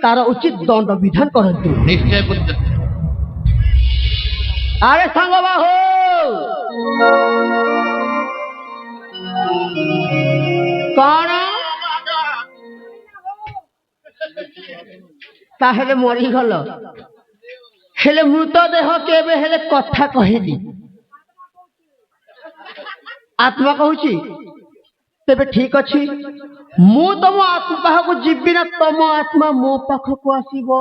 तार उचित दंड विधान करतु निश्चय पुत्र। अरे सांग बाहु कौन ताहेले मरीगल हेले मृतदेह केबे हेले कथा कहेनी आत्मा कहूची तेबे ठीक अच्छी मु तुम आत्मा पाखक जीवी ना तुम आत्मा मो पाखक आसीबो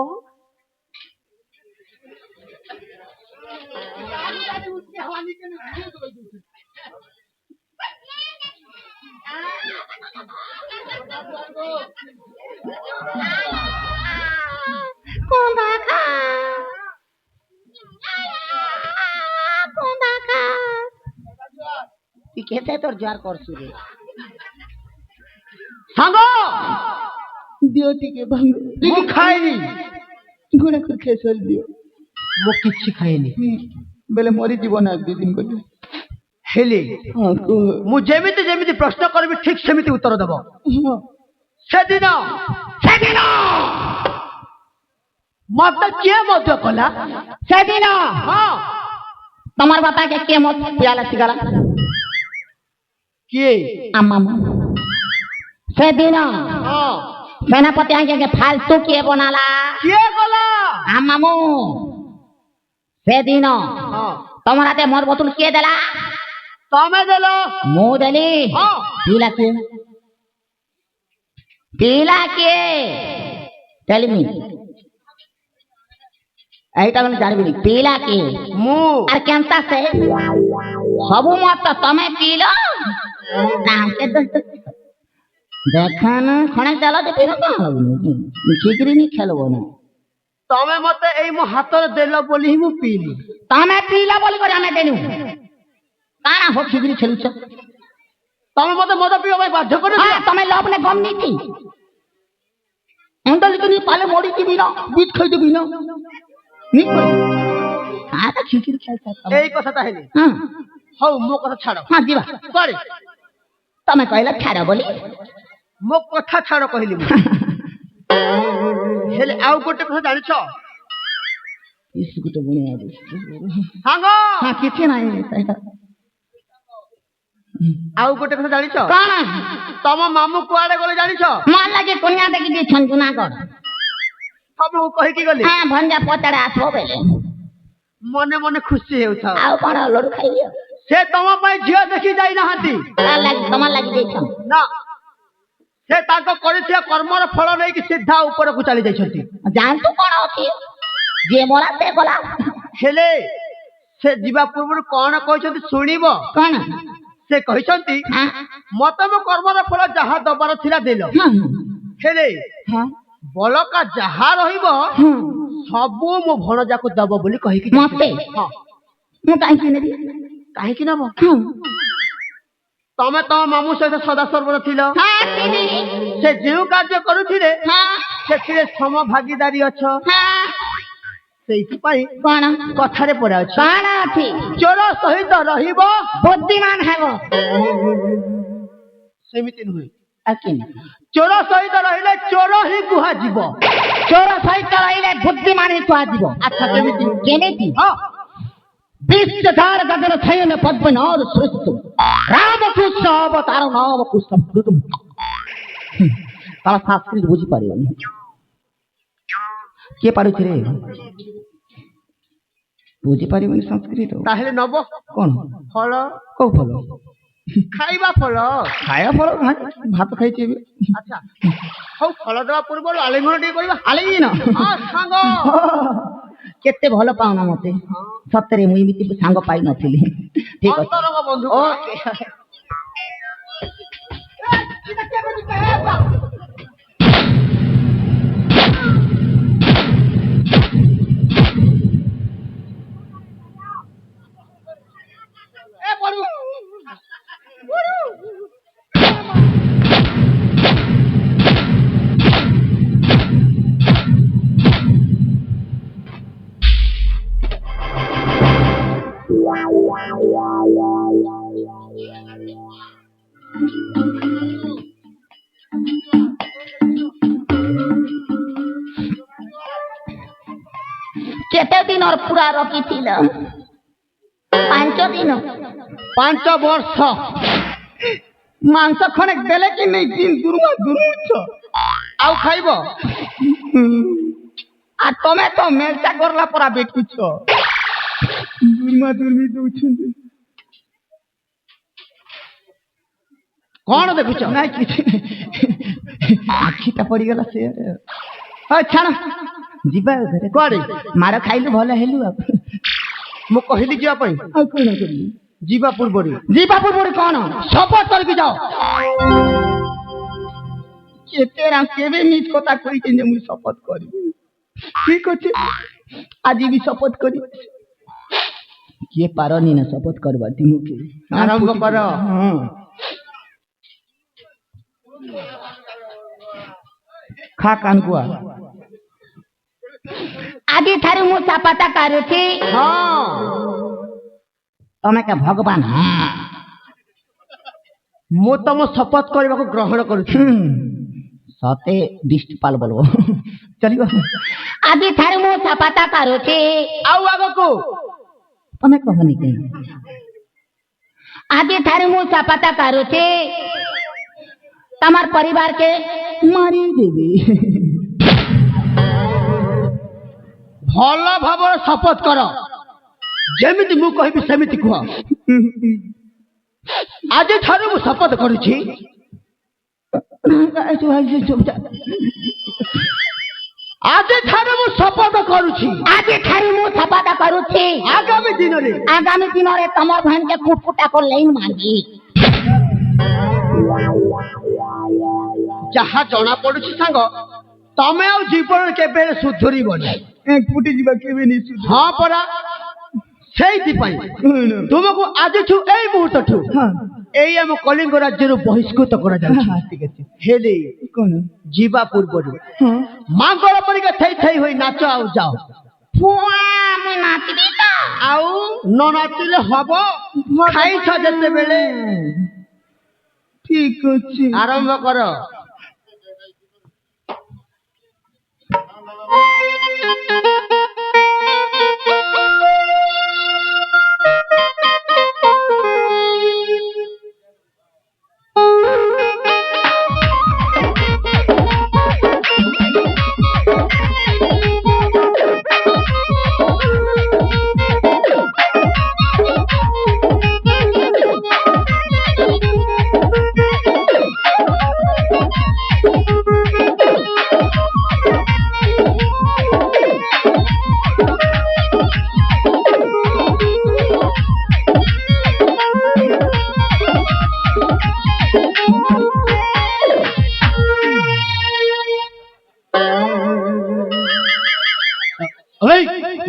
कहते तोर जार करसु रे सांगो दियो टिके भांग मु खाइनी गुणा कर खेसल दियो मु किछि खाइनी बेले मरी जीवन आ दि दिन को हेले मु जेमिति जेमिति प्रश्न करबी ठीक सेमिति उत्तर देबो सेदिन मत किए मत कला सेदिन हां तमार बापा के मत पियाला सिगाला किए आमामा सेदिन हां सेनापति आके फालतू किए बनाला किए गला आमामू सेदिन हां तमरा ते मोर बोतल किए देला तमे देलो मु देली हां पीला के टेल मी एटा मन जानबी पीला के मु आर केनता से सबु मत तमे पीलो ना के देखन खणे चला दे फिर का ठीकरी नहीं खेलबो ना तमे मते एई मो हाथ रे देलो बोली मु पीली तमे पीला बोली कर हमें देनु काना हो ठीकरी खेलुछ तमे मते मद पियो भाई बाध्य कर हां तमे लोभ ने गम नी थी अंदर लिखनी पाले मोड़ी की बिना बीत खाई दे बिना नी हां त ठीकरी खेलता एई कथा ताहेली हां हो मो कथा छाड़ो हां जीवा करे तमे कहला छाड़ो बोली मो कथा छाड़ कहली हेले आउ गोटे कथा जानि छ इस गोटे बुनिया दे हांगो हां किछि नाही आउ गोटे कथा जानि छ कोन तम मामू कुआडे गले जानि छ मान लागे कोनिया देखि दे छंजुना कर तमे कहि की गले हां भंजा पतड़े आछो बेले मने मने खुशी हेउ छ आउ कोन लडू खाइलियो से तम पय झियो देखि जाई नहाती लागी तम लागी दे छ ना से ताको करिथिया कर्मर फल नै कि सीधा ऊपर को चली जाई छथि जान तू कोन अछि जे मोरा से गला हेले से जीवा पूर्व कोन कहै छथि सुनिबो कोन से कहै छथि मते मो कर्मर फल जहा दबार थिला देलो हेले हां बलका जहा रहिबो सबो मो भणजा को दबो बोली कहि कि मते हां मु काहे कि नै काहे कि नबो तमे तम मामू सहित सदा सर्वदा थिलो हां थिली से जेउ कार्य करूथिले हां सेथिरे सम भागीदारी अछ हां सेहि पई कोन कथारे पडा अछि कोन अछि चोर सहित रहिबो बुद्धिमान हेबो सेमिति नहुई आकिन चोर सहित रहिले चोर ही कुहा जीवो चोर सहित रहिले बुद्धिमान ही कुहा जीवो अच्छा केमिति हां विश्वधार गगन छयन पद्मनाभ सृष्टि रामकृष्ण अवतार नाम कृष्ण तारा संस्कृत बुझी पारिबनी के पारुछि रे बुझी पारिबनी संस्कृत ताहेले नबो कोन फल को फल खाइबा फल भात खाइछि अच्छा हो फल देवा पूर्व आलिंगन टे करबा आलिंगन हां सांग केते भलो पाउना मते सतरे मुई बिति सांग पाई नथिली ठीक अछि अंतरंग बंधु ओके ए पडू दिन और पूरा रखी थी 5 दिन 5 वर्ष मांस खने देले कि नहीं दिन दुर्मा दुर्मुछ आउ खाइब आ तमे तो मेलचा करला परा बेठुछ दुर्मा दुर्मी दउछन कौन देखुछ ना किछ आखिटा पड़ी गला से अच्छा जीवा घरे कुआडे मार खाइलु भले हेलु मु कहली जिया पई आ कोन करी जीवा पूर्वरी कौन शपथ करके जाओ केतेरा केबे मिछ कथा कहि जे मु शपथ करी ठीक अछि आज भी शपथ करी के पारनी ना शपथ करबा दिमु के आरंभ कर हां खा कानकुआ आदि थारे मु शपथ करूछि हां तमे के भगवान हां मु तम शपथ करबा को ग्रहण करूछि सते दिष्टपाल बोलबो चलियो आदि थारे मु शपथ करूछि आउ आगो को तमे कहनी के आदि थारे मु शपथ करूछि तमार परिवार के मारी देबी भल भाव शपथ कर जेमिति मु कहबी सेमिति कह आज ठारू मु शपथ करूछि आज ठारू मु शपथ करूछि आगामी दिन रे तमर बहन के कुटकुटा को लाइन मांगी जहा जना पडुछि सांग तमे आ जीवन केबे सुधरी बने फुटी जीवा केबे नि सुधरी हां परा सेइति पई तुमको आज छु एई मुहूर्त छु एई हम कलिंग राज्य रो बहिष्कृत करा जाय ठीक अछि हेले कोन जीवा पूर्वरु मांगल परिका थई थई होई नाच आउ जाओ फुआ मु नाचबी त आउ न नाचिले हबो खाई छ जते बेले ठीक अछि आरंभ कर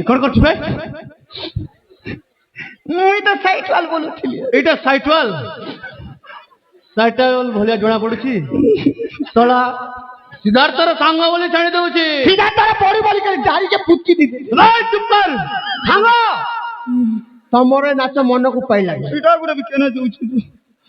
कौन कर छुबे मुई तो साइटवाल बोलुथिली एटा साइटवाल भलिया जणा पडुछि तळा सिद्धार्थर सांग बोली जानि दउछि सिद्धार्थर पड़ी बोली के डारी के पुच्ची दी राय चुप कर सांग तमरे नाच मन को पाइला सीधा गुरे भी केना दउछि